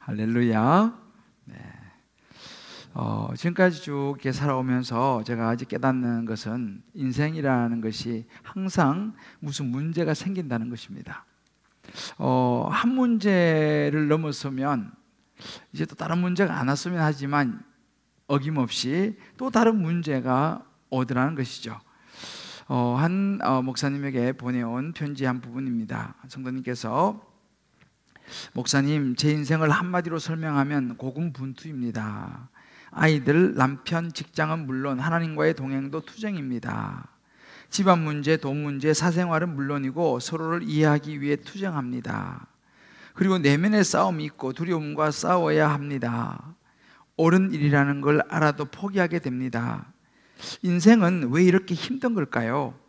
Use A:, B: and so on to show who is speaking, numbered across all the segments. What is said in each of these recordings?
A: 할렐루야. 네. 지금까지 쭉 이렇게 살아오면서 제가 아직 깨닫는 것은 인생이라는 것이 항상 무슨 문제가 생긴다는 것입니다. 한 문제를 넘어서면 이제 또 다른 문제가 안 왔으면 하지만 어김없이 또 다른 문제가 오더라는 것이죠. 한 목사님에게 보내온 편지 한 부분입니다. 성도님께서, 목사님, 제 인생을 한마디로 설명하면 고군분투입니다. 아이들, 남편, 직장은 물론 하나님과의 동행도 투쟁입니다. 집안 문제, 돈 문제, 사생활은 물론이고 서로를 이해하기 위해 투쟁합니다. 그리고 내면의 싸움이 있고 두려움과 싸워야 합니다. 옳은 일이라는 걸 알아도 포기하게 됩니다. 인생은 왜 이렇게 힘든 걸까요?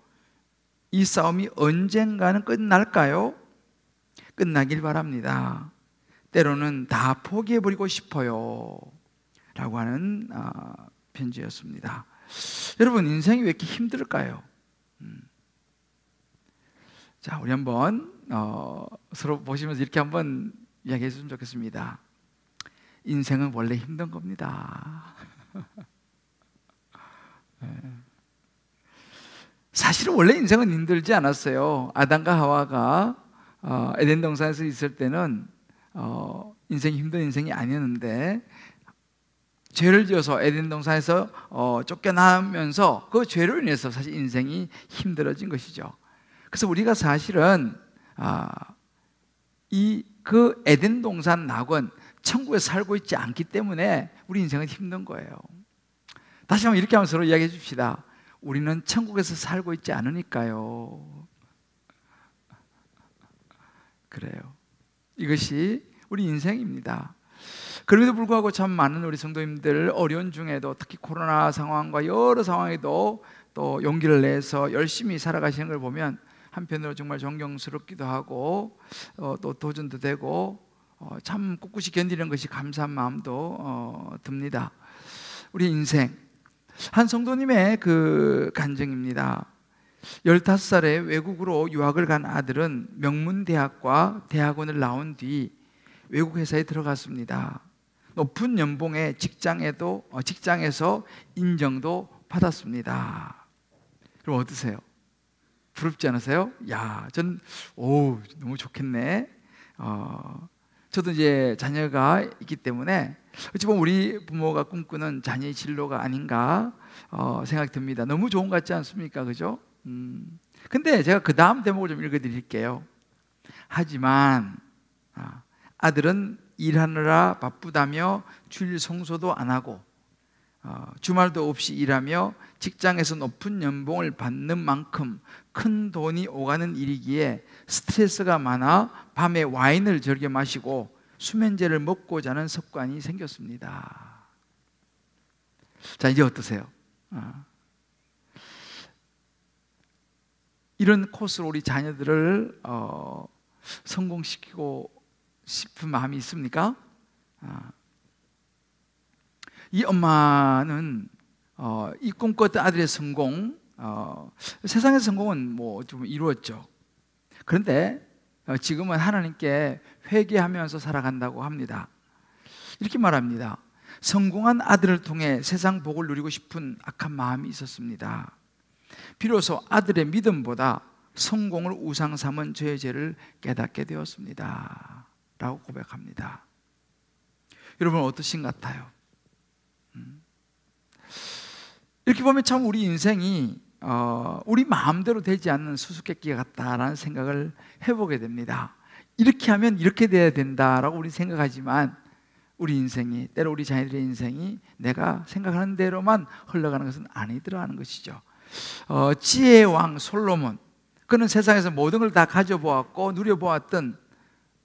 A: 이 싸움이 언젠가는 끝날까요? 끝나길 바랍니다. 때로는 다 포기해버리고 싶어요 라고 하는 편지였습니다. 여러분, 인생이 왜 이렇게 힘들까요? 자, 우리 한번 서로 보시면서 이렇게 한번 이야기해 줬으면 좋겠습니다. 인생은 원래 힘든 겁니다. 사실은 원래 인생은 힘들지 않았어요. 아담과 하와가 에덴 동산에서 있을 때는 인생이 힘든 인생이 아니었는데, 죄를 지어서 에덴 동산에서 쫓겨나면서 그 죄로 인해서 사실 인생이 힘들어진 것이죠. 그래서 우리가 사실은 그 에덴 동산 낙원, 천국에 살고 있지 않기 때문에 우리 인생은 힘든 거예요. 다시 한번 이렇게 한번 서로 이야기해 줍시다. 우리는 천국에서 살고 있지 않으니까요. 그래요. 이것이 우리 인생입니다. 그럼에도 불구하고 참 많은 우리 성도님들 어려운 중에도, 특히 코로나 상황과 여러 상황에도 또 용기를 내서 열심히 살아가시는 걸 보면 한편으로 정말 존경스럽기도 하고 또 도전도 되고 참 꿋꿋이 견디는 것이 감사한 마음도 듭니다. 우리 인생, 한 성도님의 그 간증입니다. 15살에 외국으로 유학을 간 아들은 명문대학과 대학원을 나온 뒤 외국 회사에 들어갔습니다. 높은 연봉에 직장에서 인정도 받았습니다. 그럼 어떠세요? 부럽지 않으세요? 야, 너무 좋겠네. 저도 이제 자녀가 있기 때문에 어찌 보면 우리 부모가 꿈꾸는 자녀의 진로가 아닌가 생각이 듭니다. 너무 좋은 것 같지 않습니까? 그죠? 근데 제가 그 다음 대목을 좀 읽어드릴게요. 하지만 아들은 일하느라 바쁘다며 주일 성소도 안 하고 주말도 없이 일하며 직장에서 높은 연봉을 받는 만큼 큰 돈이 오가는 일이기에 스트레스가 많아 밤에 와인을 즐겨 마시고 수면제를 먹고 자는 습관이 생겼습니다. 자, 이제 어떠세요? 이런 코스로 우리 자녀들을 성공시키고 싶은 마음이 있습니까? 이 엄마는 이 꿈꿨던 아들의 성공, 세상의 성공은 뭐 좀 이루었죠. 그런데 지금은 하나님께 회개하면서 살아간다고 합니다. 이렇게 말합니다. 성공한 아들을 통해 세상 복을 누리고 싶은 악한 마음이 있었습니다. 비로소 아들의 믿음보다 성공을 우상 삼은 저의 죄를 깨닫게 되었습니다 라고 고백합니다. 여러분, 어떠신 것 같아요? 이렇게 보면 참 우리 인생이 우리 마음대로 되지 않는 수수께끼 같다라는 생각을 해보게 됩니다. 이렇게 하면 이렇게 돼야 된다라고 우리 생각하지만 우리 인생이, 때로 우리 자녀들의 인생이 내가 생각하는 대로만 흘러가는 것은 아니더라는 것이죠. 지혜의 왕 솔로몬, 그는 세상에서 모든 걸 다 가져보았고 누려보았던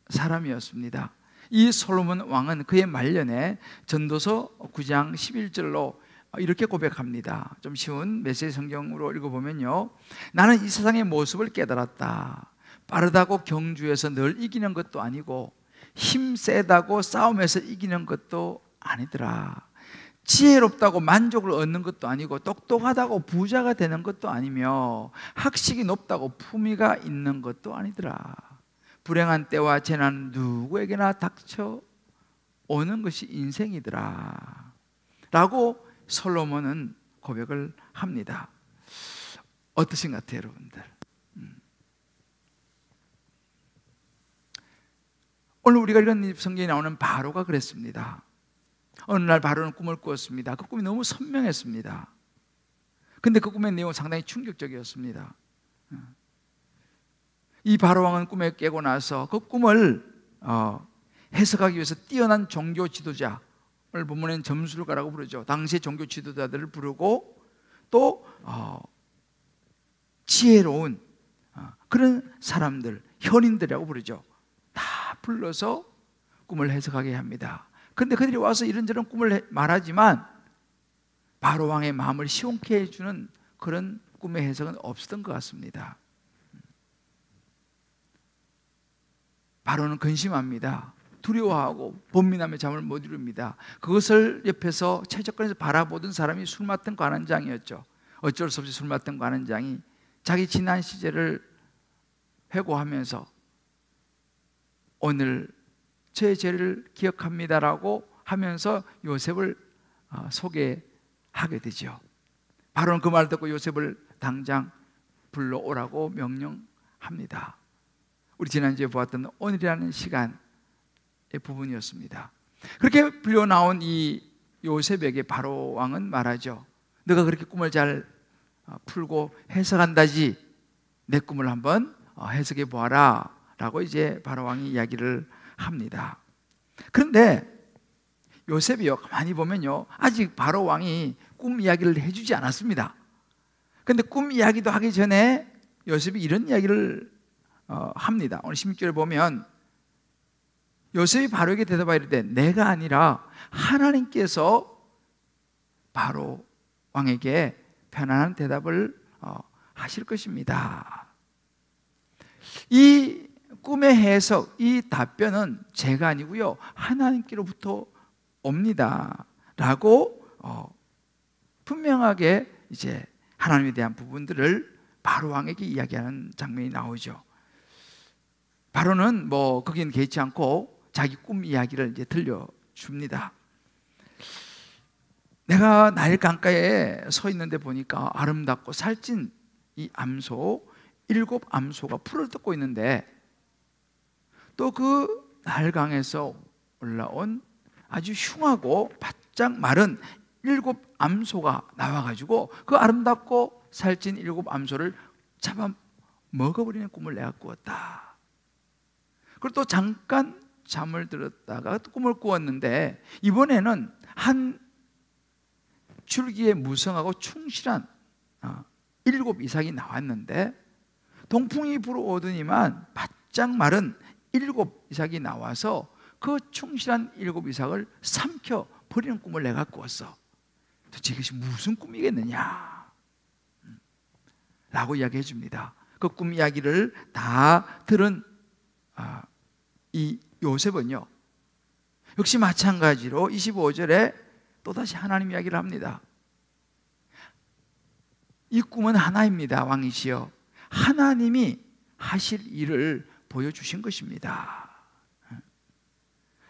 A: 사람이었습니다. 이 솔로몬 왕은 그의 말년에 전도서 9장 11절로 이렇게 고백합니다. 좀 쉬운 메시지 성경으로 읽어보면요, 나는 이 세상의 모습을 깨달았다. 빠르다고 경주에서 늘 이기는 것도 아니고 힘 세다고 싸움에서 이기는 것도 아니더라. 지혜롭다고 만족을 얻는 것도 아니고 똑똑하다고 부자가 되는 것도 아니며 학식이 높다고 품위가 있는 것도 아니더라. 불행한 때와 재난은 누구에게나 닥쳐 오는 것이 인생이더라 라고 솔로몬은 고백을 합니다. 어떠신 것 같아요, 여러분들? 오늘 우리가 이런 성경에 나오는 바로가 그랬습니다. 어느 날 바로는 꿈을 꾸었습니다. 그 꿈이 너무 선명했습니다. 근데 그 꿈의 내용은 상당히 충격적이었습니다. 이 바로 왕은 꿈에 깨고 나서 그 꿈을 해석하기 위해서 뛰어난 종교 지도자, 오늘 본문에는 점술가라고 부르죠. 당시의 종교 지도자들을 부르고 또 지혜로운 그런 사람들, 현인들이라고 부르죠. 다 불러서 꿈을 해석하게 합니다. 그런데 그들이 와서 이런저런 꿈을 말하지만 바로 왕의 마음을 시원케 해주는 그런 꿈의 해석은 없었던 것 같습니다. 바로는 근심합니다. 두려워하고 번민하며 잠을 못 이룹니다. 그것을 옆에서 최적권에서 바라보던 사람이 술 맡은 관원장이었죠. 어쩔 수 없이 술 맡은 관원장이 자기 지난 시절을 회고하면서 오늘 제 죄를 기억합니다라고 하면서 요셉을 소개하게 되죠. 바로는 그 말 듣고 요셉을 당장 불러오라고 명령합니다. 우리 지난주에 보았던 오늘이라는 시간의 부분이었습니다. 그렇게 불려 나온 이 요셉에게 바로 왕은 말하죠. 너가 그렇게 꿈을 잘 풀고 해석한다지 내 꿈을 한번 해석해 보아라 라고 이제 바로 왕이 이야기를 합니다. 그런데 요셉이요, 가만히 보면요, 아직 바로 왕이 꿈 이야기를 해주지 않았습니다. 그런데 꿈 이야기도 하기 전에 요셉이 이런 이야기를 합니다. 오늘 16절에 보면 요셉이 바로에게 대답하여 이르되 내가 아니라 하나님께서 바로 왕에게 편안한 대답을 하실 것입니다. 이 꿈의 해석, 이 답변은 제가 아니고요, 하나님께로부터 옵니다 라고 분명하게 이제 하나님에 대한 부분들을 바로 왕에게 이야기하는 장면이 나오죠. 바로는 거긴 개의치 않고 자기 꿈 이야기를 이제 들려줍니다. 내가 나일 강가에 서 있는데 보니까 아름답고 살찐 이 암소 7 암소가 풀을 뜯고 있는데 또 그 나일강에서 올라온 아주 흉하고 바짝 마른 7 암소가 나와가지고 그 아름답고 살찐 7 암소를 잡아 먹어버리는 꿈을 내가 꾸었다. 그리고 또 잠깐 잠을 들었다가 또 꿈을 꾸었는데 이번에는 한 줄기에 무성하고 충실한 7 이삭이 나왔는데 동풍이 불어오더니만 바짝 마른 7 이삭이 나와서 그 충실한 7 이삭을 삼켜 버리는 꿈을 내가 꾸었어. 도대체 이것이 무슨 꿈이겠느냐 라고 이야기해 줍니다. 그 꿈 이야기를 다 들은 이 요셉은요, 역시 마찬가지로 25절에 또다시 하나님 이야기를 합니다. 이 꿈은 하나입니다. 왕이시여, 하나님이 하실 일을 보여주신 것입니다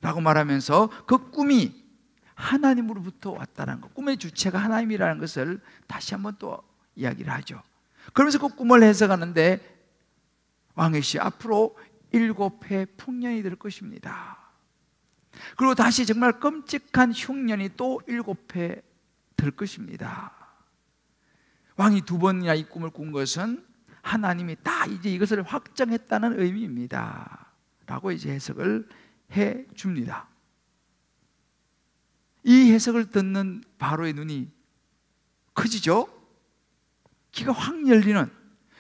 A: 라고 말하면서 그 꿈이 하나님으로부터 왔다는 것, 꿈의 주체가 하나님이라는 것을 다시 한번 또 이야기를 하죠. 그러면서 그 꿈을 해석하는데 왕이시여, 앞으로 7해 풍년이 될 것입니다. 그리고 다시 정말 끔찍한 흉년이 또 7해 될 것입니다. 왕이 2번이나 이 꿈을 꾼 것은 하나님이 다 이제 이것을 확정했다는 의미입니다 라고 이제 해석을 해 줍니다. 이 해석을 듣는 바로의 눈이 커지죠. 귀가 확 열리는,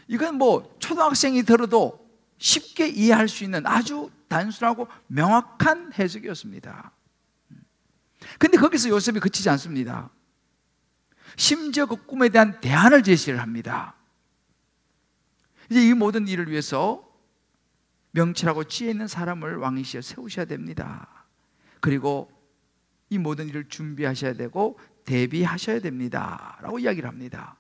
A: 이건 초등학생이 들어도 쉽게 이해할 수 있는 아주 단순하고 명확한 해석이었습니다. 그런데 거기서 요셉이 그치지 않습니다. 심지어 그 꿈에 대한 대안을 제시를 합니다. 이제 이 모든 일을 위해서 명철하고 지혜 있는 사람을 왕이시여 세우셔야 됩니다. 그리고 이 모든 일을 준비하셔야 되고 대비하셔야 됩니다 라고 이야기를 합니다.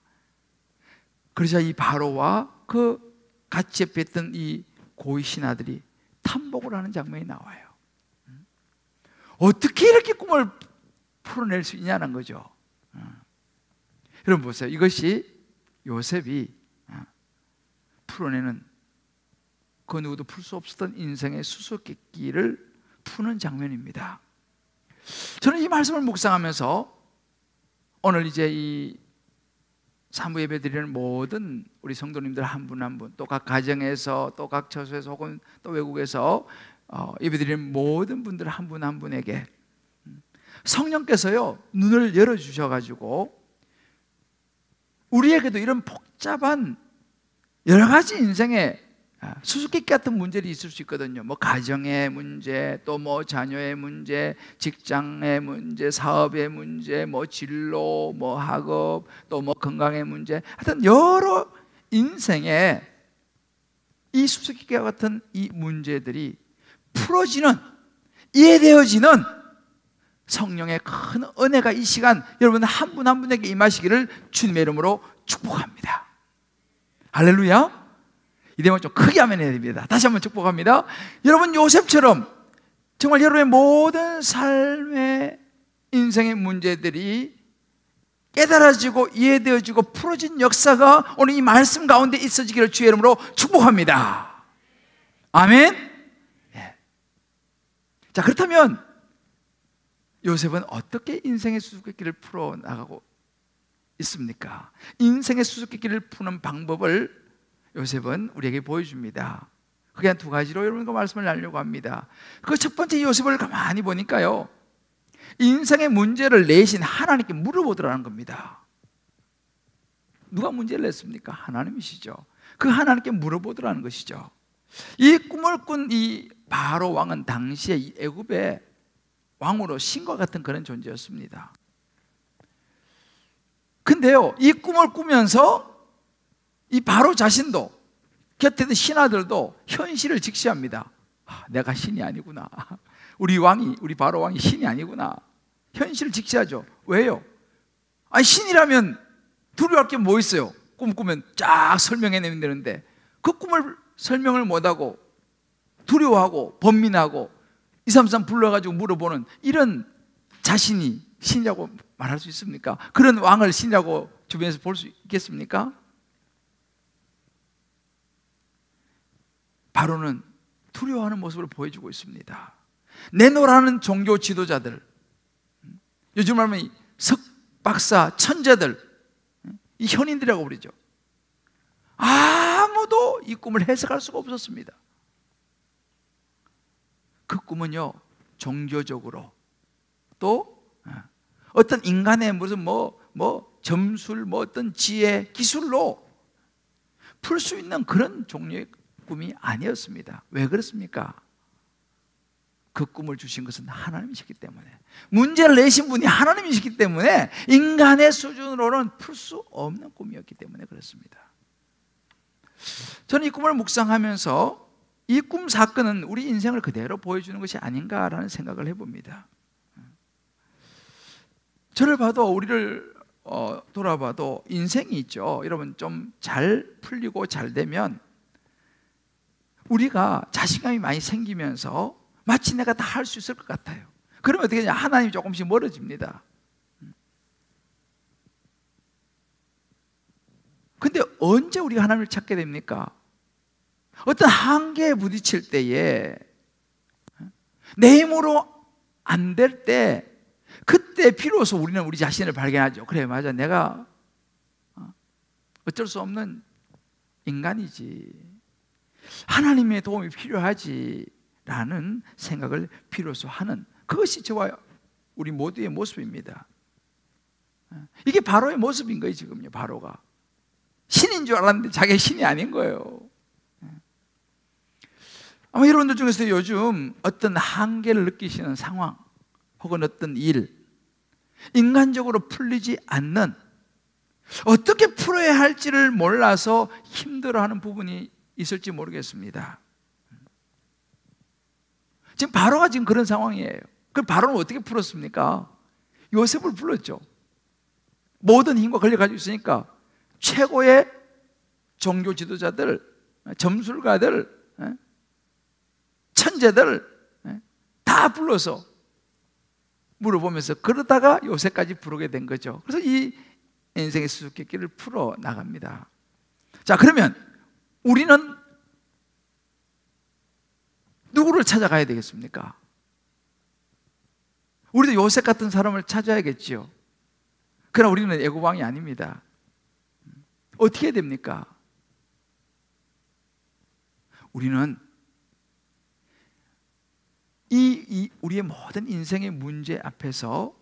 A: 그러자 이 바로와 그 같이 옆에 있던 이 고위 신하들이 탐복을 하는 장면이 나와요. 어떻게 이렇게 꿈을 풀어낼 수 있냐는 거죠. 여러분 보세요. 이것이 요셉이 풀어내는 그 누구도 풀 수 없었던 인생의 수수께끼를 푸는 장면입니다. 저는 이 말씀을 묵상하면서 오늘 이제 이 산부 예배 드리는 모든 우리 성도님들 한 분 한 분, 또 각 가정에서, 또 각 처소에서, 혹은 또 외국에서 예배 드리는 모든 분들 한 분 한 분에게 성령께서요 눈을 열어주셔가지고 우리에게도 이런 복잡한 여러 가지 인생의 수수께끼 같은 문제들이 있을 수 있거든요. 뭐 가정의 문제, 또 뭐 자녀의 문제, 직장의 문제, 사업의 문제, 뭐 진로, 뭐 학업, 또 뭐 건강의 문제, 하여튼 여러 인생의 이 수수께끼와 같은 이 문제들이 풀어지는, 이해되어지는 성령의 큰 은혜가 이 시간 여러분 한 분 한 분에게 임하시기를 주님의 이름으로 축복합니다. 할렐루야. 이 대목을 좀 크게 하면 해야 됩니다. 다시 한번 축복합니다. 여러분 요셉처럼 정말 여러분의 모든 삶의 인생의 문제들이 깨달아지고 이해되어지고 풀어진 역사가 오늘 이 말씀 가운데 있어지기를 주의 이름으로 축복합니다. 아멘. 예. 자, 그렇다면 요셉은 어떻게 인생의 수수께끼를 풀어나가고 있습니까? 인생의 수수께끼를 푸는 방법을 요셉은 우리에게 보여줍니다. 그게 한 두 가지로 여러분과 말씀을 나누려고 합니다. 그 첫 번째, 요셉을 가만히 보니까요 인생의 문제를 내신 하나님께 물어보더라는 겁니다. 누가 문제를 냈습니까? 하나님이시죠. 그 하나님께 물어보더라는 것이죠. 이 꿈을 꾼 이 바로 왕은 당시에 이 애굽의 왕으로 신과 같은 그런 존재였습니다. 근데요 이 꿈을 꾸면서 이 바로 자신도 곁에 있는 신하들도 현실을 직시합니다. 내가 신이 아니구나. 우리 바로 왕이 신이 아니구나. 현실을 직시하죠. 왜요? 신이라면 두려워할 게 뭐 있어요? 꿈 꾸면 쫙 설명해내면 되는데 그 꿈을 설명을 못하고 두려워하고 번민하고 233 불러가지고 물어보는 이런 자신이 신이라고 말할 수 있습니까? 그런 왕을 신이라고 주변에서 볼 수 있겠습니까? 바로는 두려워하는 모습을 보여주고 있습니다. 내노라는 종교 지도자들, 요즘 말하면 이 석박사 천재들, 이 현인들이라고 부르죠. 아무도 이 꿈을 해석할 수가 없었습니다. 그 꿈은요 종교적으로 또 어떤 인간의 무슨 점술, 어떤 지혜, 기술로 풀 수 있는 그런 종류의 꿈이 아니었습니다. 왜 그렇습니까? 그 꿈을 주신 것은 하나님이시기 때문에, 문제를 내신 분이 하나님이시기 때문에 인간의 수준으로는 풀 수 없는 꿈이었기 때문에 그렇습니다. 저는 이 꿈을 묵상하면서 이 꿈 사건은 우리 인생을 그대로 보여주는 것이 아닌가라는 생각을 해봅니다. 저를 봐도, 우리를 돌아봐도 인생이 있죠. 여러분 좀 잘 풀리고 잘 되면 우리가 자신감이 많이 생기면서 마치 내가 다 할 수 있을 것 같아요. 그러면 어떻게 되냐? 하나님이 조금씩 멀어집니다. 근데 언제 우리가 하나님을 찾게 됩니까? 어떤 한계에 부딪힐 때에, 내 힘으로 안 될 때, 그때 비로소 우리는 우리 자신을 발견하죠. 그래, 맞아, 내가 어쩔 수 없는 인간이지, 하나님의 도움이 필요하지 라는 생각을 비로소 하는, 그것이 저와 우리 모두의 모습입니다. 이게 바로의 모습인 거예요. 지금요, 바로가 신인 줄 알았는데 자기가 신이 아닌 거예요. 아마 여러분들 중에서 요즘 어떤 한계를 느끼시는 상황 혹은 어떤 일, 인간적으로 풀리지 않는, 어떻게 풀어야 할지를 몰라서 힘들어하는 부분이 있을지 모르겠습니다. 지금 바로가 지금 그런 상황이에요. 그럼 바로는 어떻게 풀었습니까? 요셉을 불렀죠. 모든 힘과 권력을 가지고 있으니까 최고의 종교 지도자들, 점술가들, 천재들 다 불러서 물어보면서 그러다가 요새까지 부르게 된 거죠. 그래서 이 인생의 수수께끼를 풀어 나갑니다. 자, 그러면 우리는 누구를 찾아가야 되겠습니까? 우리도 요셉 같은 사람을 찾아야겠지요. 그러나 우리는 애고방이 아닙니다. 어떻게 해야 됩니까? 우리는 우리의 모든 인생의 문제 앞에서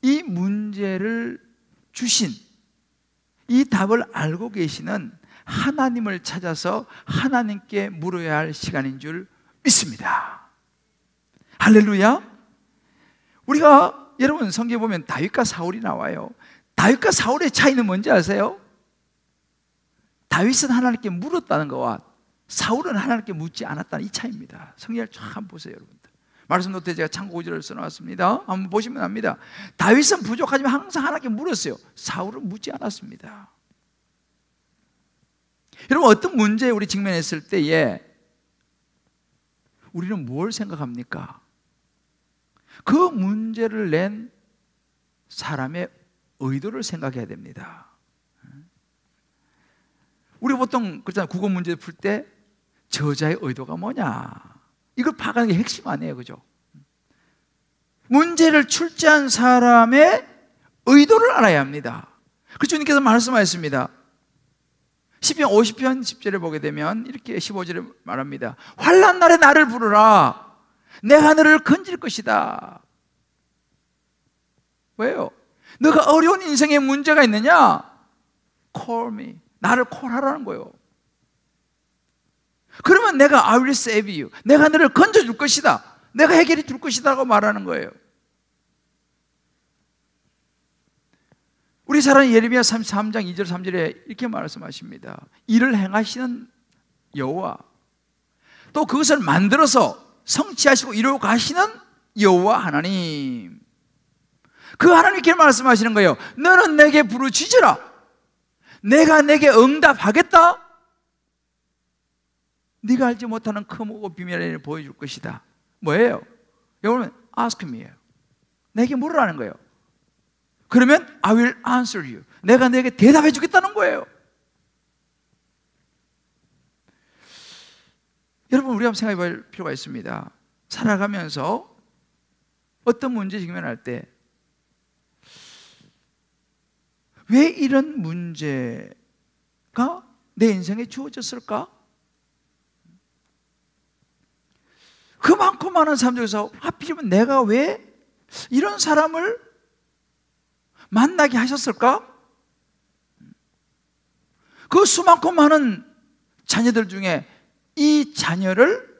A: 이 문제를 주신, 이 답을 알고 계시는 하나님을 찾아서 하나님께 물어야 할 시간인 줄 믿습니다. 할렐루야. 우리가 여러분 성경에 보면 다윗과 사울이 나와요. 다윗과 사울의 차이는 뭔지 아세요? 다윗은 하나님께 물었다는 것과 사울은 하나님께 묻지 않았다는 이 차이입니다. 성경을 쫙 한번 보세요, 여러분들. 말씀 노트에 제가 참고 구절을 써놨습니다. 한번 보시면 압니다. 다윗은 부족하지만 항상 하나님께 물었어요. 사울은 묻지 않았습니다. 여러분, 어떤 문제에 우리 직면했을 때에 우리는 뭘 생각합니까? 그 문제를 낸 사람의 의도를 생각해야 됩니다. 우리 보통 그렇잖아요. 국어 문제 풀 때 저자의 의도가 뭐냐, 이걸 파악하는 게 핵심 아니에요, 그죠? 문제를 출제한 사람의 의도를 알아야 합니다. 그 주님께서 말씀하셨습니다. 시편 50편 10절에 보게 되면 이렇게 15절에 말합니다. 환난 날에 나를 부르라. 내가 너를 건질 것이다. 왜요? 너가 어려운 인생에 문제가 있느냐? Call me. 나를 콜하라는 거예요. 그러면 내가 I will save you. 내가 너를 건져줄 것이다. 내가 해결해 줄 것이다라고 말하는 거예요. 우리 잘 아는 예레미야 33장 2절 3절에 이렇게 말씀하십니다. 이를 행하시는 여호와, 또 그것을 만들어서 성취하시고 이루어 가시는 여호와 하나님, 그 하나님께 말씀하시는 거예요. 너는 내게 부르짖으라. 내가 내게 응답하겠다. 네가 알지 못하는 크고 비밀의 일을 보여줄 것이다. 뭐예요? 여러분, ask me예요. 내게 물으라는 거예요. 그러면 I will answer you. 내가 내게 대답해 주겠다는 거예요. 여러분, 우리 한번 생각해 볼 필요가 있습니다. 살아가면서 어떤 문제에 직면할 때 왜 이런 문제가 내 인생에 주어졌을까? 그 많고 많은 사람 중에서 하필이면 내가 왜 이런 사람을 만나게 하셨을까? 그 수많고 많은 자녀들 중에 이 자녀를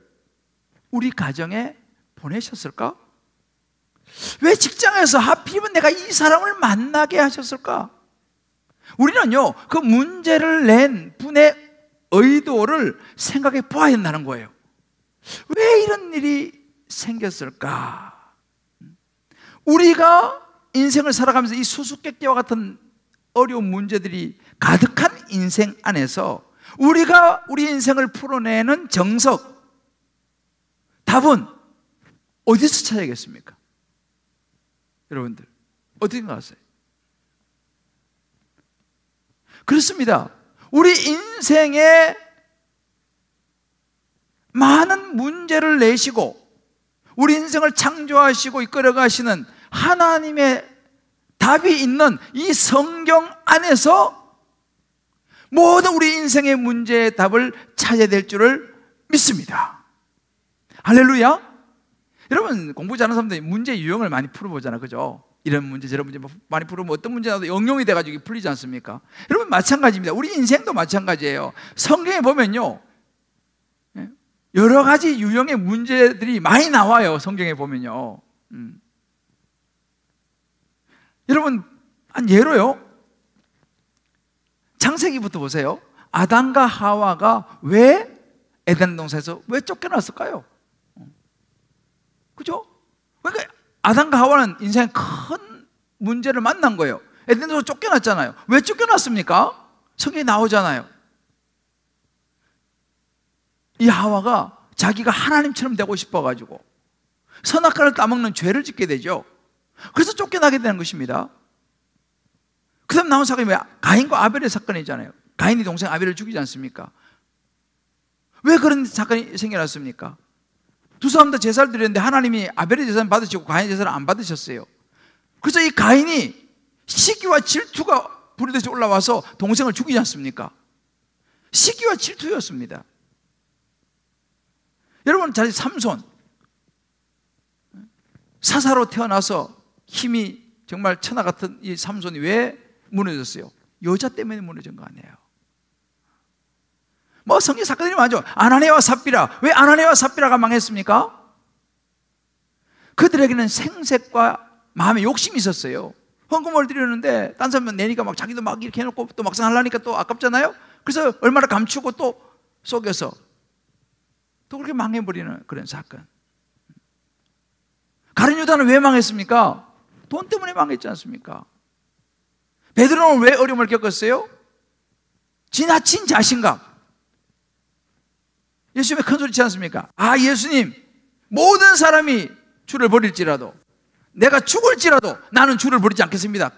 A: 우리 가정에 보내셨을까? 왜 직장에서 하필이면 내가 이 사람을 만나게 하셨을까? 우리는요, 그 문제를 낸 분의 의도를 생각해 보아야 한다는 거예요. 왜 이런 일이 생겼을까? 우리가 인생을 살아가면서 이 수수께끼와 같은 어려운 문제들이 가득한 인생 안에서 우리가 우리 인생을 풀어내는 정석, 답은 어디서 찾아야겠습니까? 여러분들, 어디 가세요? 그렇습니다. 우리 인생에 많은 문제를 내시고 우리 인생을 창조하시고 이끌어 가시는 하나님의 답이 있는 이 성경 안에서 모든 우리 인생의 문제의 답을 찾아야 될 줄을 믿습니다. 할렐루야. 여러분, 공부 잘하는 사람들이 문제 유형을 많이 풀어보잖아요, 그죠? 이런 문제 저런 문제 많이 풀으면 어떤 문제라도 응용이 돼가지고 풀리지 않습니까? 여러분, 마찬가지입니다. 우리 인생도 마찬가지예요. 성경에 보면요, 여러 가지 유형의 문제들이 많이 나와요. 성경에 보면요. 여러분, 한 예로요, 창세기부터 보세요. 아담과 하와가 왜 에덴 동산에서 왜 쫓겨났을까요? 그죠? 그러니까 아담과 하와는 인생에 큰 문제를 만난 거예요. 에덴 동산에서 쫓겨났잖아요. 왜 쫓겨났습니까? 성경에 나오잖아요. 이 하와가 자기가 하나님처럼 되고 싶어가지고 선악과를 따먹는 죄를 짓게 되죠. 그래서 쫓겨나게 되는 것입니다. 그 다음 나온 사건이 뭐야? 가인과 아벨의 사건이잖아요. 가인이 동생 아벨을 죽이지 않습니까? 왜 그런 사건이 생겨났습니까? 두 사람 다 제사를 드렸는데 하나님이 아벨의 제사는 받으시고 가인의 제사를 안 받으셨어요. 그래서 이 가인이 시기와 질투가 부르듯이 올라와서 동생을 죽이지 않습니까? 시기와 질투였습니다. 여러분 잘 삼손, 사사로 태어나서 힘이 정말 천하 같은 이 삼손이 왜 무너졌어요? 여자 때문에 무너진 거 아니에요. 뭐 성경 사건들이 많죠. 아나니아와 삽비라. 왜 아나니아와 삽비라가 망했습니까? 그들에게는 생색과 마음에 욕심이 있었어요. 헌금을 드렸는데 딴 사람은 내니까 막 자기도 막 이렇게 해놓고 또 막상 하려니까 또 아깝잖아요. 그래서 얼마나 감추고 또 속여서 또 그렇게 망해버리는 그런 사건. 가룟 유다는 왜 망했습니까? 돈 때문에 망했지 않습니까? 베드로는 왜 어려움을 겪었어요? 지나친 자신감. 예수님의 큰 소리 있지 않습니까? 아, 예수님, 모든 사람이 주를 버릴지라도, 내가 죽을지라도 나는 주를 버리지 않겠습니다.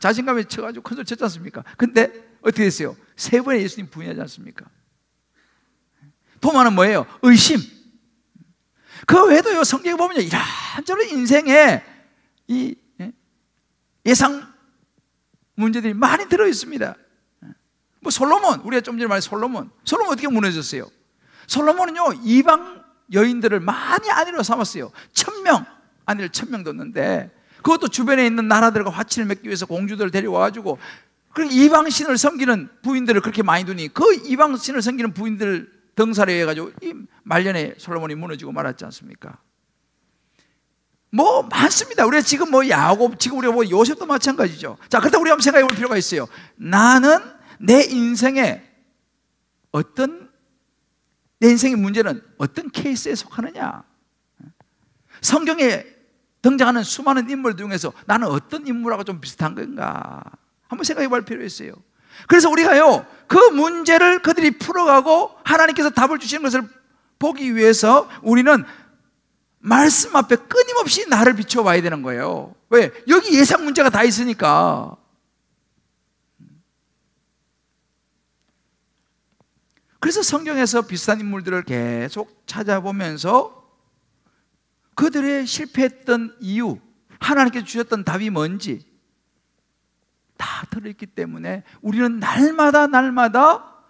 A: 자신감에 쳐가지고 큰 소리 쳤지 않습니까? 근데 어떻게 됐어요? 세 번에 예수님 부인하지 않습니까? 도마는 뭐예요? 의심. 그 외에도요, 성경에 보면요, 이런저런 인생에 이 예상 문제들이 많이 들어있습니다. 뭐 솔로몬, 우리가 좀 전에 말한 솔로몬 어떻게 무너졌어요? 솔로몬은요, 이방 여인들을 많이 아내로 삼았어요. 1000명, 아내를 1000명 뒀는데, 그것도 주변에 있는 나라들과 화친을 맺기 위해서 공주들을 데려와가지고, 그 이방신을 섬기는 부인들을 그렇게 많이 두니, 그 이방신을 섬기는 부인들 등살에 해가지고 이 말년에 솔로몬이 무너지고 말았지 않습니까? 뭐 많습니다. 우리가 지금 뭐 야곱, 지금 우리가 뭐 요셉도 마찬가지죠. 자, 그렇다고 우리가 한번 생각해 볼 필요가 있어요. 나는 내 인생의 문제는 어떤 케이스에 속하느냐? 성경에 등장하는 수많은 인물 중에서 나는 어떤 인물하고 좀 비슷한 건가? 한번 생각해 볼 필요가 있어요. 그래서 우리가요, 그 문제를 그들이 풀어가고 하나님께서 답을 주시는 것을 보기 위해서 우리는 말씀 앞에 끊임없이 나를 비춰봐야 되는 거예요. 왜? 여기 예상 문제가 다 있으니까. 그래서 성경에서 비슷한 인물들을 계속 찾아보면서 그들의 실패했던 이유, 하나님께서 주셨던 답이 뭔지 다 들어있기 때문에 우리는 날마다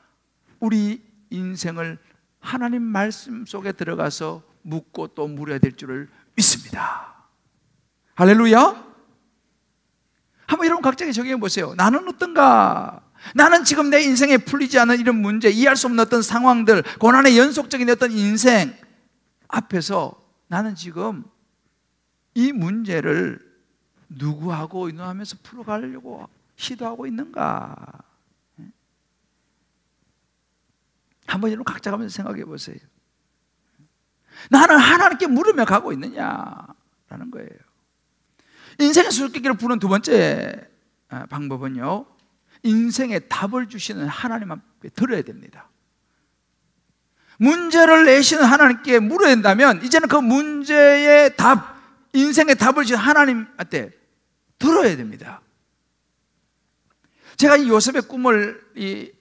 A: 우리 인생을 하나님 말씀 속에 들어가서 묻고 또 물어야 될 줄을 믿습니다. 할렐루야. 한번 여러분 각자에게 적용해 보세요. 나는 어떤가? 나는 지금 내 인생에 풀리지 않은 이런 문제, 이해할 수 없는 어떤 상황들, 고난의 연속적인 어떤 인생 앞에서 나는 지금 이 문제를 누구하고 의논하면서 풀어가려고 시도하고 있는가? 한번 여러분 각자가 한번 생각해 보세요. 나는 하나님께 물으며 가고 있느냐라는 거예요. 인생의 수수께끼를 푸는 두 번째 방법은요, 인생의 답을 주시는 하나님 앞에 들어야 됩니다. 문제를 내시는 하나님께 물어야 된다면 이제는 그 문제의 답, 인생의 답을 주시는 하나님한테 들어야 됩니다. 제가 이 요셉의 꿈을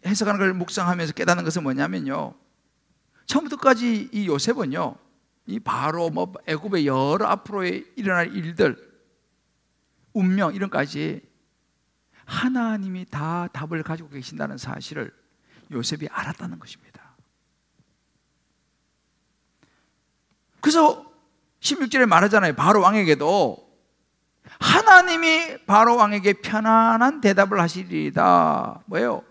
A: 해석하는 걸 묵상하면서 깨닫는 것은 뭐냐면요, 처음부터까지 이 요셉은요, 이 바로 뭐 애굽의 여러 앞으로에 일어날 일들, 운명 이런 까지 하나님이 다 답을 가지고 계신다는 사실을 요셉이 알았다는 것입니다. 그래서 16절에 말하잖아요. 바로 왕에게도 하나님이 바로 왕에게 편안한 대답을 하시리이다. 뭐예요?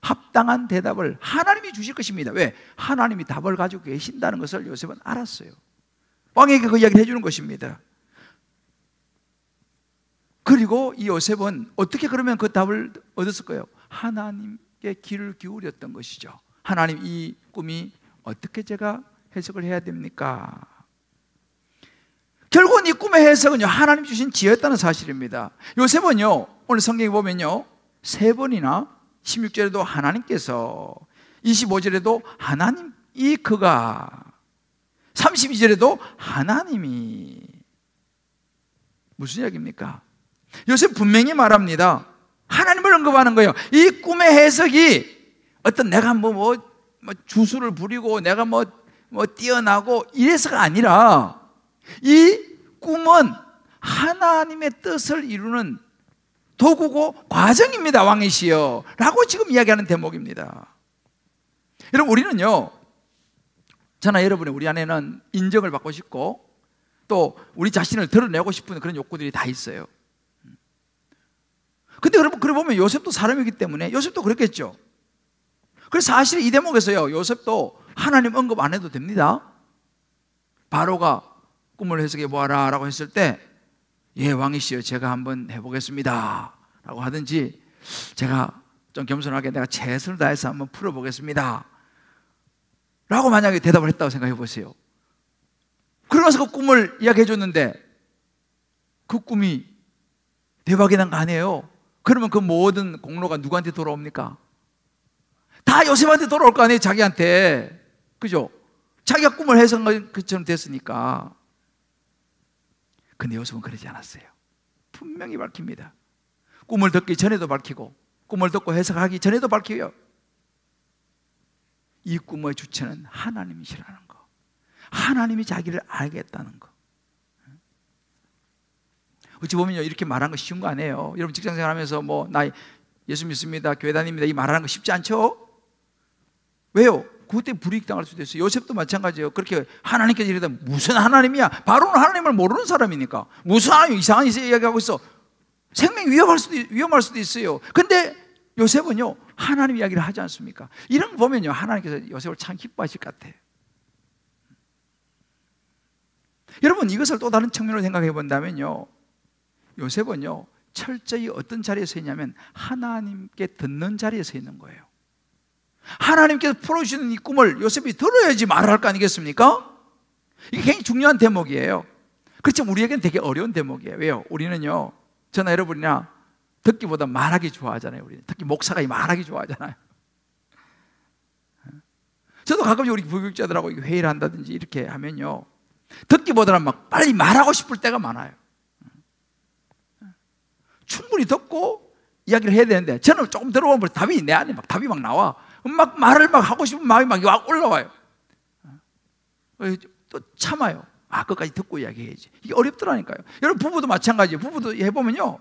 A: 합당한 대답을 하나님이 주실 것입니다. 왜? 하나님이 답을 가지고 계신다는 것을 요셉은 알았어요. 왕에게 그 이야기를 해주는 것입니다. 그리고 이 요셉은 어떻게 그러면 그 답을 얻었을까요? 하나님께 귀를 기울였던 것이죠. 하나님, 이 꿈이 어떻게 제가 해석을 해야 됩니까? 결국은 이 꿈의 해석은요, 하나님 주신 지혜였다는 사실입니다. 요셉은요, 오늘 성경에 보면요, 3번이나 16절에도 하나님께서, 25절에도 하나님이 그가, 32절에도 하나님이. 무슨 이야기입니까? 요셉 분명히 말합니다. 하나님을 언급하는 거예요. 이 꿈의 해석이 어떤 내가 뭐 주술을 부리고 내가 뭐 뛰어나고 이래서가 아니라 이 꿈은 하나님의 뜻을 이루는 도구고 과정입니다. 왕이시여 라고 지금 이야기하는 대목입니다. 여러분, 우리는요, 저나 여러분이 우리 안에는 인정을 받고 싶고 또 우리 자신을 드러내고 싶은 그런 욕구들이 다 있어요. 근데 여러분, 그래 보면 요셉도 사람이기 때문에 요셉도 그랬겠죠. 그래서 사실 이 대목에서요, 요셉도 하나님 언급 안 해도 됩니다. 바로가 꿈을 해석해 보아라 라고 했을 때, 예, 왕이시여, 제가 한번 해보겠습니다 라고 하든지, 제가 좀 겸손하게 내가 최선을 다해서 한번 풀어보겠습니다 라고 만약에 대답을 했다고 생각해 보세요. 그러면서 그 꿈을 이야기해 줬는데 그 꿈이 대박이 난 거 아니에요? 그러면 그 모든 공로가 누구한테 돌아옵니까? 다 요셉한테 돌아올 거 아니에요, 자기한테. 그죠? 자기가 꿈을 해석한 것처럼 됐으니까. 근데 요셉은 그러지 않았어요. 분명히 밝힙니다. 꿈을 듣기 전에도 밝히고 꿈을 듣고 해석하기 전에도 밝혀요. 이 꿈의 주체는 하나님이시라는 거, 하나님이 자기를 알겠다는 거. 어찌 보면요, 이렇게 말하는 거 쉬운 거 아니에요. 여러분 직장생활 하면서 나 예수 믿습니다, 교회 다닙니다, 이 말하는 거 쉽지 않죠? 왜요? 그때 불이익당할 수도 있어요. 요셉도 마찬가지예요. 그렇게 하나님께서 이러다 무슨 하나님이야? 바로는 하나님을 모르는 사람이니까 무슨 하나님, 이상한 이야기하고 있어. 생명 위험할 수도 있어요. 근데 요셉은요, 하나님 이야기를 하지 않습니까? 이런 거 보면요, 하나님께서 요셉을 참 기뻐하실 것 같아요. 여러분, 이것을 또 다른 측면으로 생각해 본다면요, 요셉은요, 철저히 어떤 자리에 서 있냐면 하나님께 듣는 자리에 서 있는 거예요. 하나님께서 풀어주시는 이 꿈을 요셉이 들어야지 말을 할 거 아니겠습니까? 이게 굉장히 중요한 대목이에요. 그렇지만 우리에게는 되게 어려운 대목이에요. 왜요? 우리는요, 저나 여러분이나 듣기보다 말하기 좋아하잖아요. 우리는 특히 목사가 말하기 좋아하잖아요. 저도 가끔 우리 부교육자들하고 회의를 한다든지 이렇게 하면요, 듣기보다는 막 빨리 말하고 싶을 때가 많아요. 충분히 듣고 이야기를 해야 되는데 저는 조금 들어보면 답이 내 안에 답이 막 나와. 막 말을 막 하고 싶은 마음이 막 올라와요. 또 참아요. 끝까지 듣고 이야기해야지. 이게 어렵더라니까요. 여러분, 부부도 마찬가지예요. 부부도 해보면요,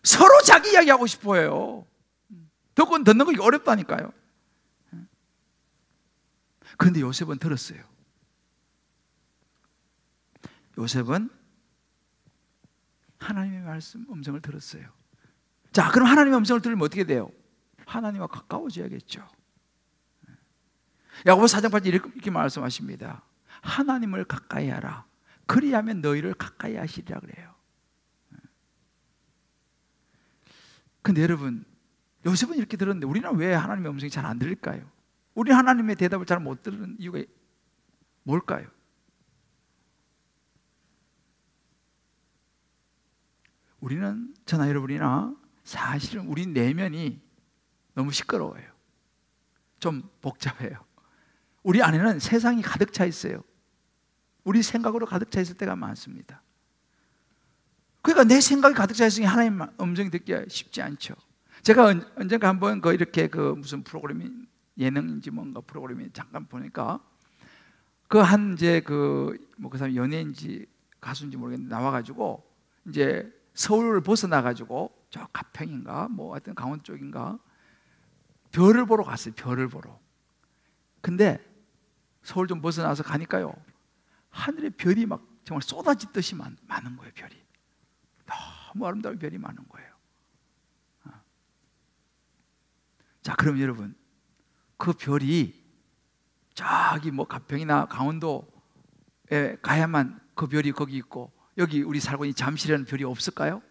A: 서로 자기 이야기하고 싶어 해요. 듣는 거 어렵다니까요. 그런데 요셉은 들었어요. 요셉은 하나님의 말씀, 음성을 들었어요. 자, 그럼 하나님의 음성을 들으면 어떻게 돼요? 하나님과 가까워져야겠죠. 야고보 4장 8절 이렇게 말씀하십니다. 하나님을 가까이 하라. 그리하면 너희를 가까이 하시리라 그래요. 근데 여러분, 요셉은 이렇게 들었는데 우리는 왜 하나님의 음성이 잘 안 들릴까요? 우리는 하나님의 대답을 잘 못 들은 이유가 뭘까요? 우리는, 저나 여러분이나 사실은 우리 내면이 너무 시끄러워요. 좀 복잡해요. 우리 안에는 세상이 가득 차 있어요. 우리 생각으로 가득 차 있을 때가 많습니다. 그러니까 내 생각이 가득 차 있으니 하나님 음성이 듣기가 쉽지 않죠. 제가 언젠가 한번 이렇게 무슨 프로그램이, 예능인지 뭔가 프로그램이 잠깐 보니까 그 사람 연예인지 가수인지 모르겠는데 나와가지고 이제 서울을 벗어나가지고 저 가평인가 하여튼 강원 쪽인가 별을 보러 갔어요. 별을 보러. 근데 서울 좀 벗어나서 가니까요, 하늘에 별이 막 정말 쏟아지듯이 많은 거예요. 별이 너무 아름다운 별이 많은 거예요. 자, 그럼 여러분, 그 별이 저기 가평이나 강원도에 가야만 그 별이 거기 있고, 여기 우리 살고 있는 잠실에는 별이 없을까요?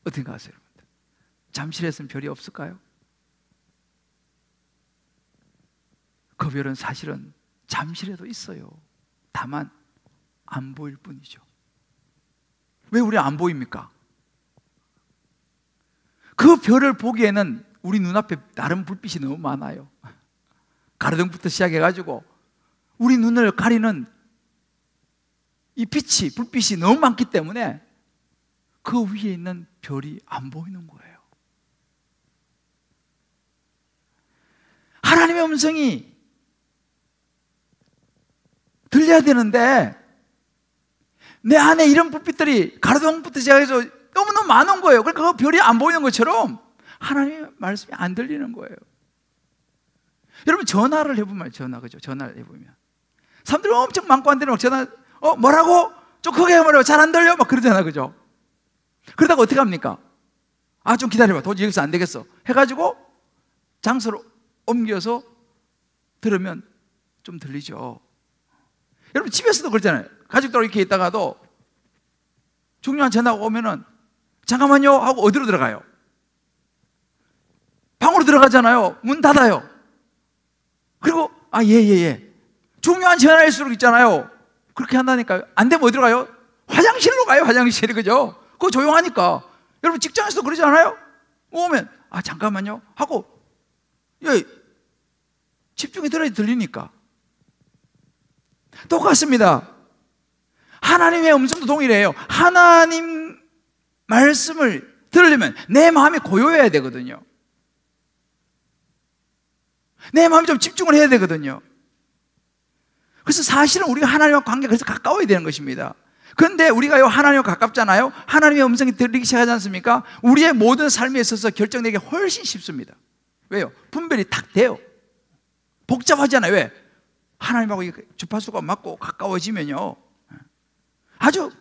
A: 어떻게 생각하세요, 여러분들? 잠실에서는 별이 없을까요? 그 별은 사실은 잠실에도 있어요. 다만 안 보일 뿐이죠. 왜 우리 안 보입니까? 그 별을 보기에는 우리 눈앞에 다른 불빛이 너무 많아요. 가로등부터 시작해가지고 우리 눈을 가리는 이 빛이, 불빛이 너무 많기 때문에 그 위에 있는 별이 안 보이는 거예요. 하나님의 음성이 들려야 되는데 내 안에 이런 불빛들이 가로등부터 시작해서 너무너무 많은 거예요. 그러니까 그 별이 안 보이는 것처럼 하나님의 말씀이 안 들리는 거예요. 여러분 전화를 해보면, 그죠? 전화를 해보면 사람들이 엄청 많고 한데 막 전화, 뭐라고? 좀 크게 해보라고, 잘 안 들려? 막 그러잖아, 그죠? 그러다가 어떻게 합니까? 좀 기다려봐, 도저히 여기서 안 되겠어 해가지고 장소로 옮겨서 들으면 좀 들리죠. 여러분 집에서도 그렇잖아요. 가족들 이렇게 있다가도 중요한 전화가 오면은 잠깐만요 하고 어디로 들어가요? 방으로 들어가잖아요. 문 닫아요. 그리고 예. 중요한 전화일수록 있잖아요. 그렇게 한다니까요. 안 되면 어디로 가요? 화장실로 가요. 화장실이, 그죠? 그거 조용하니까. 여러분 직장에서도 그러지 않아요? 오면 잠깐만요 하고 집중이 들어야 들리니까. 똑같습니다. 하나님의 음성도 동일해요. 하나님 말씀을 들으려면 내 마음이 고요해야 되거든요. 내 마음이 좀 집중을 해야 되거든요. 그래서 사실은 우리가 하나님과 관계가 그래서 가까워야 되는 것입니다. 그런데 우리가 하나님과 가깝잖아요. 하나님의 음성이 들리기 시작하지 않습니까? 우리의 모든 삶에 있어서 결정되기 훨씬 쉽습니다. 왜요? 분별이 탁 돼요. 복잡하잖아요. 왜? 하나님하고 주파수가 맞고 가까워지면요 아주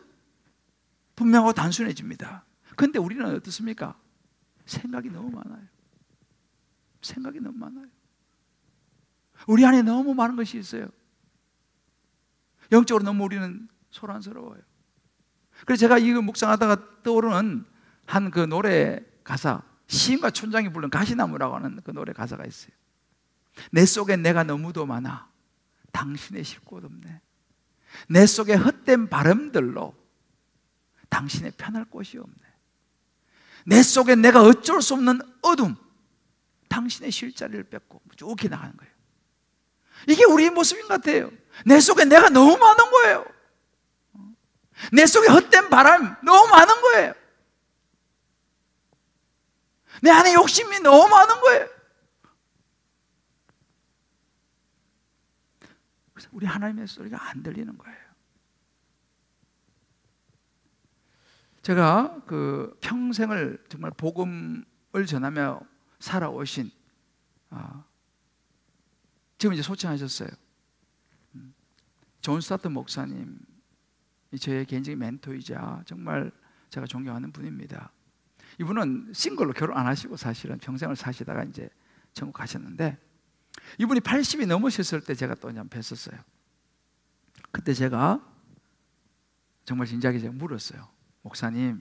A: 분명하고 단순해집니다. 그런데 우리는 어떻습니까? 생각이 너무 많아요. 생각이 너무 많아요. 우리 안에 너무 많은 것이 있어요. 영적으로 너무 우리는 소란스러워요. 그래서 제가 이거 묵상하다가 떠오르는 한 그 노래 가사, 시인과 촌장이 부른 가시나무라고 하는 그 노래 가사가 있어요. 내 속에 내가 너무도 많아 당신의 쉴 곳 없네. 내 속에 헛된 바람들로 당신의 편할 곳이 없네. 내 속에 내가 어쩔 수 없는 어둠, 당신의 쉴 자리를 뺏고 쭉 나가는 거예요. 이게 우리의 모습인 것 같아요. 내 속에 내가 너무 많은 거예요. 내 속에 헛된 바람 너무 많은 거예요. 내 안에 욕심이 너무 많은 거예요. 그래서 우리 하나님의 소리가 안 들리는 거예요. 제가 그 평생을 정말 복음을 전하며 살아오신 지금 이제 소천하셨어요. 존 스타트 목사님, 저의 개인적인 멘토이자 정말 제가 존경하는 분입니다. 이분은 싱글로 결혼 안 하시고 사실은 평생을 사시다가 이제 천국 가셨는데, 이분이 80이 넘으셨을 때 제가 또 한번 뵀었어요. 그때 제가 정말 진지하게 제가 물었어요. 목사님이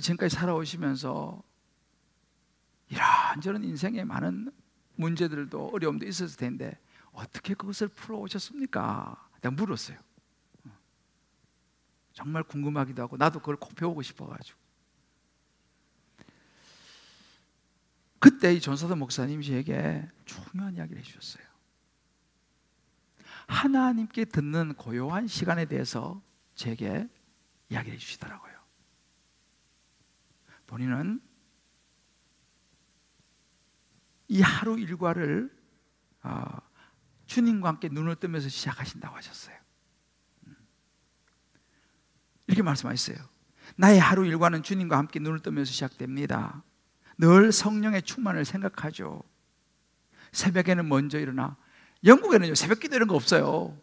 A: 지금까지 살아오시면서 이런저런 인생에 많은 문제들도 어려움도 있었을 텐데 어떻게 그것을 풀어오셨습니까? 내가 물었어요. 정말 궁금하기도 하고 나도 그걸 꼭 배우고 싶어가지고. 그때 이 존사도 목사님이 저에게 중요한 이야기를 해주셨어요. 하나님께 듣는 고요한 시간에 대해서 제게 이야기를 해주시더라고요. 본인은 이 하루 일과를 주님과 함께 눈을 뜨면서 시작하신다고 하셨어요. 이렇게 말씀하셨어요. 나의 하루 일과는 주님과 함께 눈을 뜨면서 시작됩니다. 늘 성령의 충만을 생각하죠. 새벽에는 먼저 일어나, 영국에는 새벽 기도 이런 거 없어요.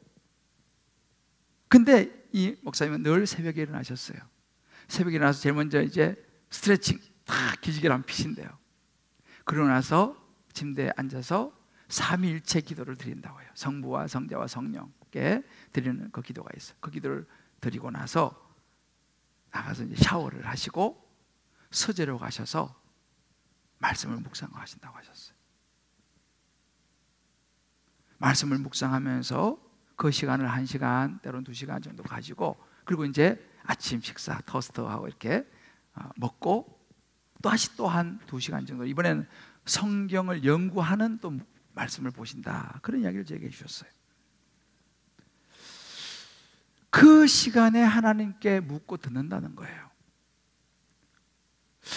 A: 근데 이 목사님은 늘 새벽에 일어나셨어요. 새벽에 일어나서 제일 먼저 이제 스트레칭 탁 기지개를 한번 피신대요. 그러고 나서 침대에 앉아서 삼위일체 기도를 드린다고 해요. 성부와 성자와 성령께 드리는 그 기도가 있어요. 그 기도를 드리고 나서 나가서 이제 샤워를 하시고 서재로 가셔서 말씀을 묵상하신다고 하셨어요. 말씀을 묵상하면서 그 시간을 1시간 때로는 2시간 정도 가지고, 그리고 이제 아침 식사 토스트하고 이렇게 먹고 또 다시 또 한 2시간 정도, 이번에는 성경을 연구하는 또 말씀을 보신다, 그런 이야기를 제게 해주셨어요. 그 시간에 하나님께 묻고 듣는다는 거예요.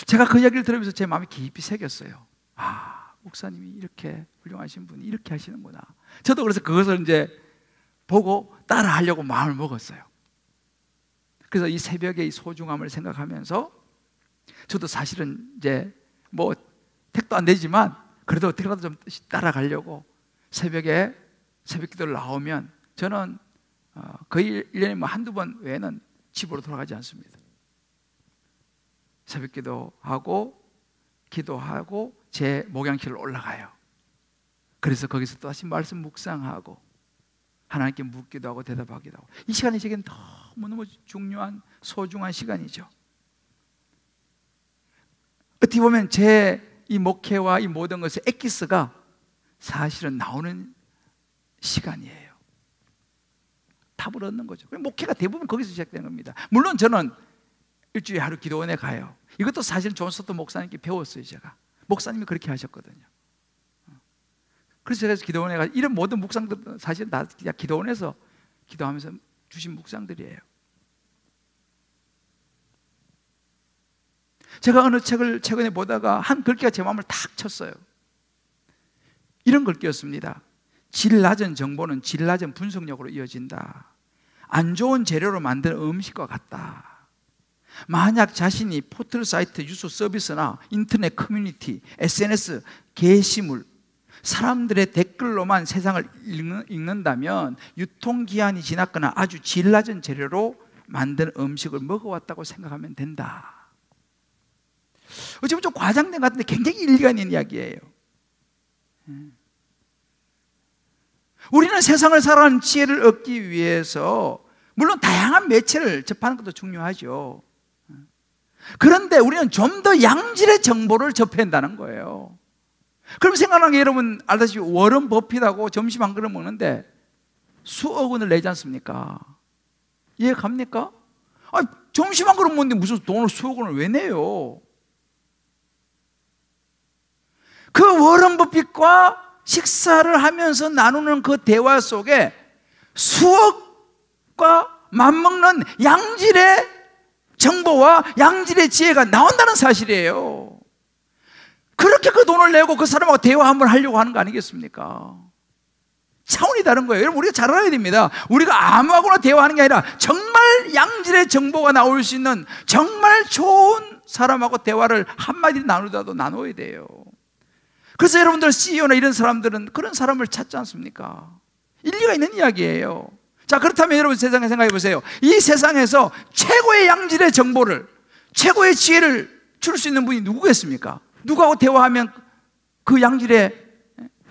A: 제가 그 이야기를 들으면서 제 마음에 깊이 새겼어요. 아, 목사님이 이렇게 훌륭하신 분이 이렇게 하시는구나. 저도 그래서 그것을 이제 보고 따라 하려고 마음을 먹었어요. 그래서 이 새벽의 이 소중함을 생각하면서 저도 사실은 이제 뭐 택도 안 되지만 그래도 어떻게라도 좀 따라가려고 새벽에 새벽 기도를 나오면 저는 거의 1년에 뭐 한두 번 외에는 집으로 돌아가지 않습니다. 새벽 기도하고 제 목양실로 올라가요. 그래서 거기서 또 다시 말씀 묵상하고 하나님께 묻기도 하고 대답하기도 하고, 이 시간이 제게는 너무너무 중요한 소중한 시간이죠. 어떻게 보면 제 이 목회와 이 모든 것의 엑기스가 사실은 나오는 시간이에요. 답을 얻는 거죠. 목회가 대부분 거기서 시작되는 겁니다. 물론 저는 일주일에 하루 기도원에 가요. 이것도 사실 존 스토트 목사님께 배웠어요. 제가 목사님이 그렇게 하셨거든요. 그래서 제가 기도원에 가서 이런 모든 묵상들 사실 다 기도원에서 기도하면서 주신 묵상들이에요. 제가 어느 책을 최근에 보다가 한 글귀가 제 마음을 탁 쳤어요. 이런 글귀였습니다. 질 낮은 정보는 질 낮은 분석력으로 이어진다. 안 좋은 재료로 만든 음식과 같다. 만약 자신이 포털 사이트 유소 서비스나 인터넷 커뮤니티, SNS, 게시물, 사람들의 댓글로만 세상을 읽는다면 유통기한이 지났거나 아주 질 낮은 재료로 만든 음식을 먹어왔다고 생각하면 된다. 어쩌면 좀 과장된 것 같은데 굉장히 일리가 있는 이야기예요. 우리는 세상을 살아가는 지혜를 얻기 위해서 물론 다양한 매체를 접하는 것도 중요하죠. 그런데 우리는 좀 더 양질의 정보를 접해야 한다는 거예요. 그럼 생각나는 게, 여러분 알다시피 워런 버핏하고 점심 한 그릇 먹는데 수억 원을 내지 않습니까? 이해 갑니까? 점심 한 그릇 먹는데 무슨 돈을 수억 원을 왜 내요? 그 워런 버핏과 식사를 하면서 나누는 그 대화 속에 수억과 맞먹는 양질의 정보와 양질의 지혜가 나온다는 사실이에요. 그렇게 그 돈을 내고 그 사람하고 대화 한번 하려고 하는 거 아니겠습니까? 차원이 다른 거예요. 여러분, 우리가 잘 알아야 됩니다. 우리가 아무하고나 대화하는 게 아니라 정말 양질의 정보가 나올 수 있는 정말 좋은 사람하고 대화를 한마디 나누더라도 나눠야 돼요. 그래서 여러분들 CEO나 이런 사람들은 그런 사람을 찾지 않습니까? 일리가 있는 이야기예요. 자, 그렇다면 여러분 세상에 생각해 보세요. 이 세상에서 최고의 양질의 정보를, 최고의 지혜를 줄 수 있는 분이 누구겠습니까? 누구하고 대화하면 그 양질의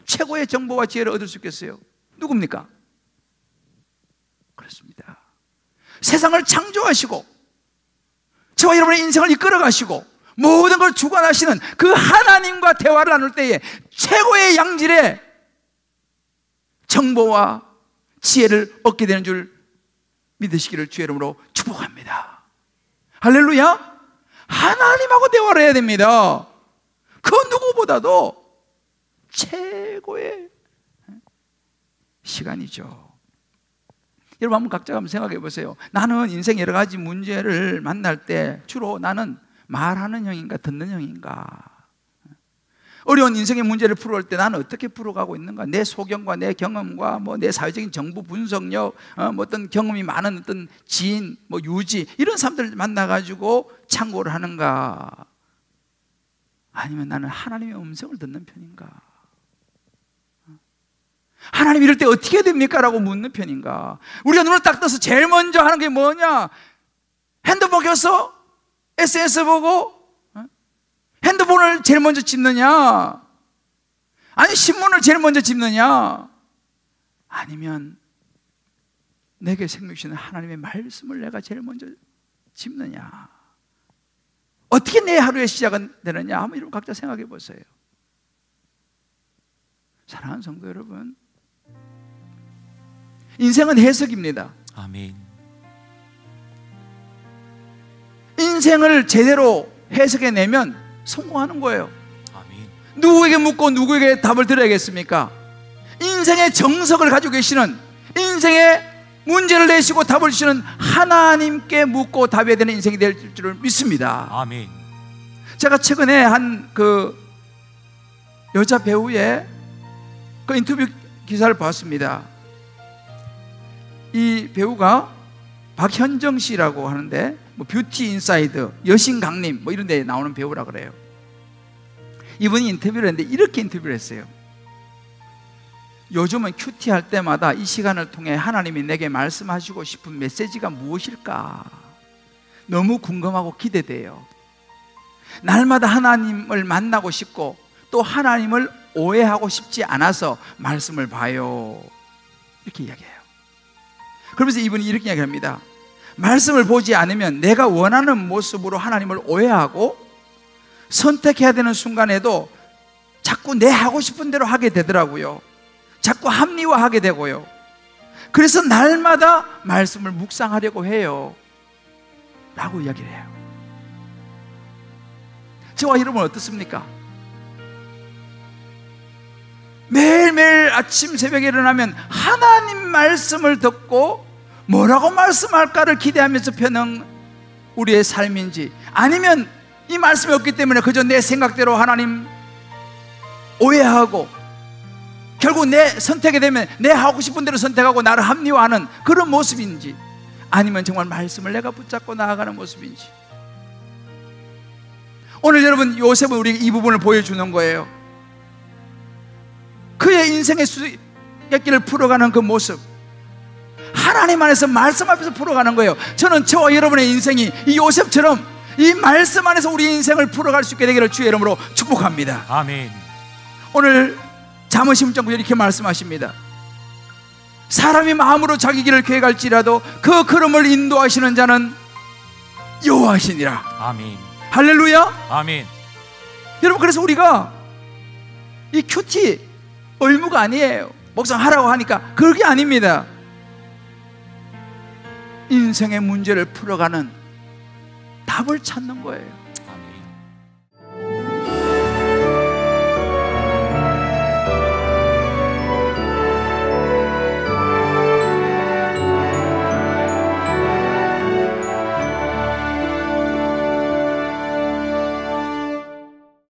A: 최고의 정보와 지혜를 얻을 수 있겠어요? 누굽니까? 그렇습니다. 세상을 창조하시고 저와 여러분의 인생을 이끌어 가시고 모든 걸 주관하시는 그 하나님과 대화를 나눌 때에 최고의 양질의 정보와 지혜를 얻게 되는 줄 믿으시기를 주의 이름으로 축복합니다. 할렐루야. 하나님하고 대화를 해야 됩니다. 그 누구보다도 최고의 시간이죠. 여러분 한번 각자가 한번 생각해 보세요. 나는 인생 여러 가지 문제를 만날 때 주로 나는 말하는 형인가 듣는 형인가? 어려운 인생의 문제를 풀어올 때 나는 어떻게 풀어가고 있는가? 내 소견과 내 경험과 뭐 내 사회적인 정보 분석력, 뭐 어떤 경험이 많은 어떤 지인, 뭐 유지 이런 사람들을 만나가지고 참고를 하는가? 아니면 나는 하나님의 음성을 듣는 편인가? 하나님 이럴 때 어떻게 됩니까? 라고 묻는 편인가? 우리가 눈을 딱 떠서 제일 먼저 하는 게 뭐냐? 핸드폰 켜서 SNS 보고 핸드폰을 제일 먼저 집느냐? 아니 신문을 제일 먼저 집느냐? 아니면 내게 생명 주시는 하나님의 말씀을 내가 제일 먼저 집느냐? 어떻게 내 하루의 시작은 되느냐? 한번 여러분 각자 생각해 보세요. 사랑하는 성도 여러분, 인생은 해석입니다.
B: 아멘.
A: 인생을 제대로 해석해내면 성공하는 거예요.
B: 아멘.
A: 누구에게 묻고 누구에게 답을 드려야겠습니까? 인생의 정석을 가지고 계시는, 인생의 문제를 내시고 답을 주시는 하나님께 묻고 답해야 되는 인생이 될 줄을 믿습니다.
B: 아멘.
A: 제가 최근에 한 그 여자 배우의 그 인터뷰 기사를 봤습니다. 이 배우가 박현정 씨라고 하는데 뭐 뷰티 인사이드, 여신 강림 뭐 이런 데 나오는 배우라 그래요. 이분이 인터뷰를 했는데 이렇게 인터뷰를 했어요. 요즘은 큐티 할 때마다 이 시간을 통해 하나님이 내게 말씀하시고 싶은 메시지가 무엇일까 너무 궁금하고 기대돼요. 날마다 하나님을 만나고 싶고 또 하나님을 오해하고 싶지 않아서 말씀을 봐요. 이렇게 이야기해요. 그러면서 이분이 이렇게 이야기합니다. 말씀을 보지 않으면 내가 원하는 모습으로 하나님을 오해하고 선택해야 되는 순간에도 자꾸 내 하고 싶은 대로 하게 되더라고요. 자꾸 합리화하게 되고요. 그래서 날마다 말씀을 묵상하려고 해요 라고 이야기를 해요. 저와 여러분 어떻습니까? 매일매일 아침 새벽에 일어나면 하나님 말씀을 듣고 뭐라고 말씀할까를 기대하면서 펴는 우리의 삶인지, 아니면 이 말씀이 없기 때문에 그저 내 생각대로 하나님 오해하고 결국 내 선택이 되면 내 하고 싶은 대로 선택하고 나를 합리화하는 그런 모습인지, 아니면 정말 말씀을 내가 붙잡고 나아가는 모습인지. 오늘 여러분 요셉은 우리에게 이 부분을 보여주는 거예요. 그의 인생의 수수께끼를 풀어가는 그 모습, 하나님 안에서 말씀 앞에서 풀어가는 거예요. 저는 저와 여러분의 인생이 이 요셉처럼 이 말씀 안에서 우리 인생을 풀어갈 수 있게 되기를 주의 이름으로 축복합니다.
B: 아멘.
A: 오늘 잠언 10장 9절 이렇게 말씀하십니다. 사람이 마음으로 자기 길을 계획할지라도 그 걸음을 인도하시는 자는 여호와시니라.
B: 아멘.
A: 할렐루야.
B: 아멘.
A: 여러분, 그래서 우리가 이 큐티 의무가 아니에요. 목사하라고 하니까 그게 아닙니다. 인생의 문제를 풀어가는 답을 찾는 거예요.